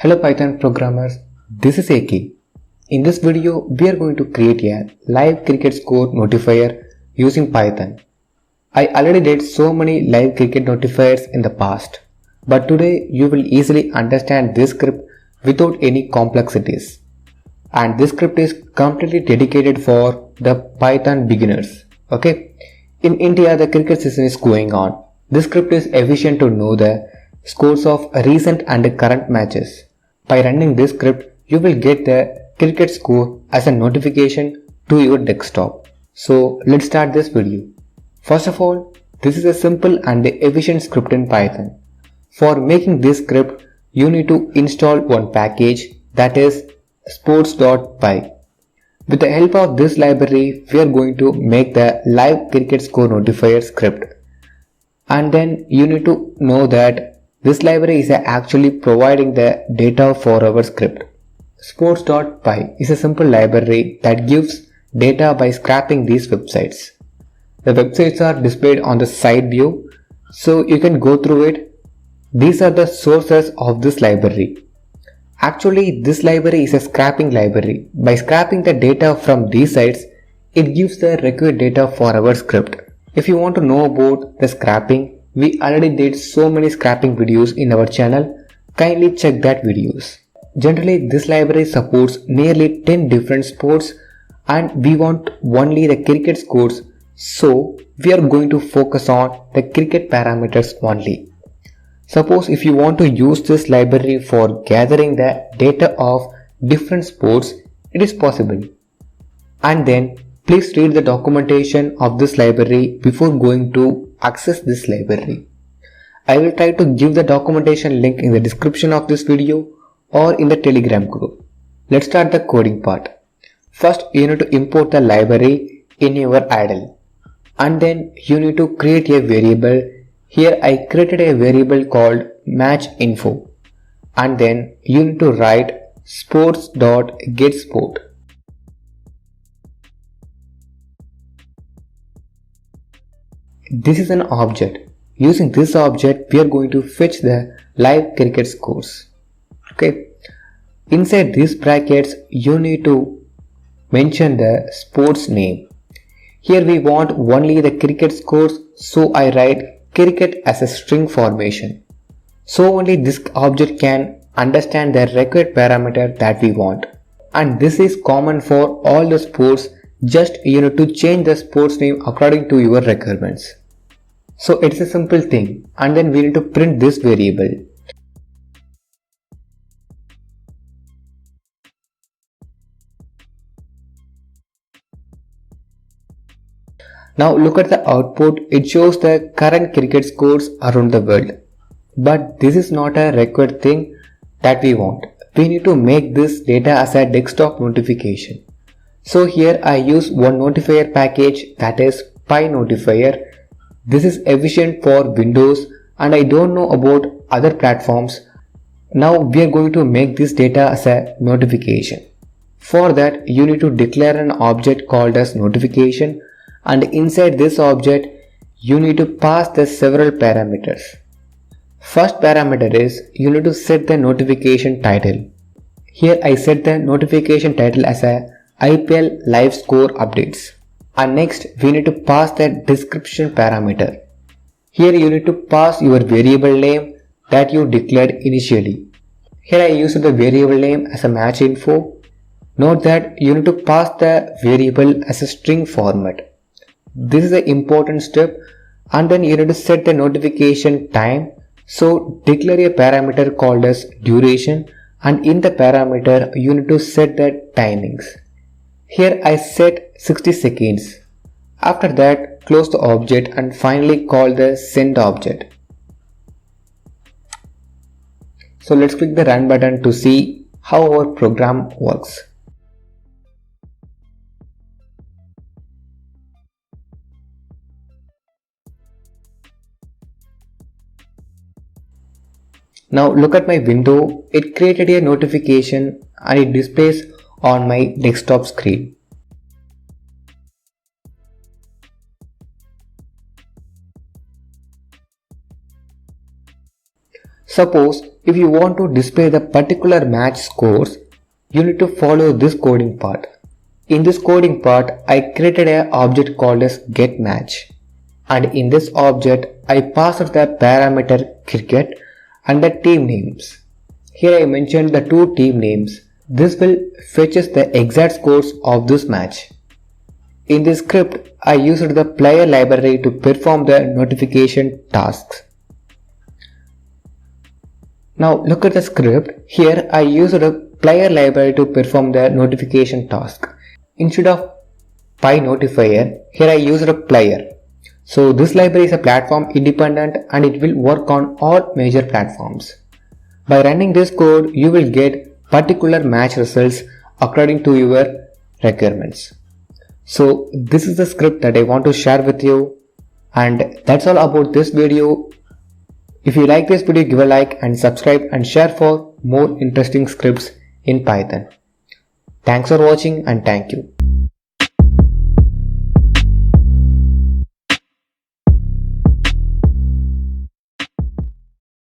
Hello Python programmers, this is Eki. In this video, we are going to create a live cricket score notifier using Python. I already did so many live cricket notifiers in the past, but today you will easily understand this script without any complexities. And this script is completely dedicated for the Python beginners. Okay? In India, the cricket season is going on. This script is efficient to know the scores of recent and current matches. By running this script, you will get the cricket score as a notification to your desktop. So let's start this video. First of all, this is a simple and efficient script in Python. For making this script, you need to install one package, that is sports.py. With the help of this library, we are going to make the live cricket score notifier script. And then you need to know that this library is actually providing the data for our script. Sports.py is a simple library that gives data by scraping these websites. The websites are displayed on the side view, so you can go through it. These are the sources of this library. Actually, this library is a scraping library. By scraping the data from these sites, it gives the required data for our script. If you want to know about the scraping, we already did so many scraping videos in our channel. Kindly check that videos. Generally, this library supports nearly 10 different sports and we want only the cricket scores, so we are going to focus on the cricket parameters only. Suppose if you want to use this library for gathering the data of different sports, it is possible. And then please read the documentation of this library before going to access this library. I will try to give the documentation link in the description of this video or in the Telegram group. Let's start the coding part. First, you need to import the library in your idle. And then you need to create a variable. Here I created a variable called matchinfo. And then you need to write sports.getSport. This is an object. Using this object, we are going to fetch the live cricket scores. Okay. Inside these brackets, you need to mention the sports name. Here we want only the cricket scores, so I write cricket as a string formation. So only this object can understand the required parameter that we want. And this is common for all the sports, just you need to change the sports name according to your requirements. So it's a simple thing, and then we need to print this variable. Now look at the output, it shows the current cricket scores around the world. But this is not a required thing that we want. We need to make this data as a desktop notification. So here I use one notifier package, that is PyNotifier. This is efficient for Windows and I don't know about other platforms. Now we are going to make this data as a notification. For that you need to declare an object called as notification, and inside this object you need to pass the several parameters. First parameter is you need to set the notification title. Here I set the notification title as a IPL live score updates. And next we need to pass the description parameter. Here you need to pass your variable name that you declared initially. Here I used the variable name as a matchinfo. Note that you need to pass the variable as a string format. This is an important step, and then you need to set the notification time. So declare a parameter called as duration, and in the parameter you need to set the timings. Here I set 60 seconds. After that, close the object and finally call the send object. So let's click the run button to see how our program works. Now look at my window, it created a notification and it displays on my desktop screen. Suppose if you want to display the particular match scores, you need to follow this coding part. In this coding part, I created an object called as getMatch, and in this object I passed the parameter cricket and the team names. Here I mentioned the two team names. This will fetches the exact scores of this match. In this script, I used the player library to perform the notification tasks. Now look at the script. Here I used a player library to perform the notification task. Instead of PyNotifier, here I used a player. So this library is a platform independent and it will work on all major platforms. By running this code, you will get particular match results according to your requirements. So this is the script that I want to share with you, and that's all about this video. If you like this video, give a like and subscribe and share for more interesting scripts in Python. Thanks for watching and thank you.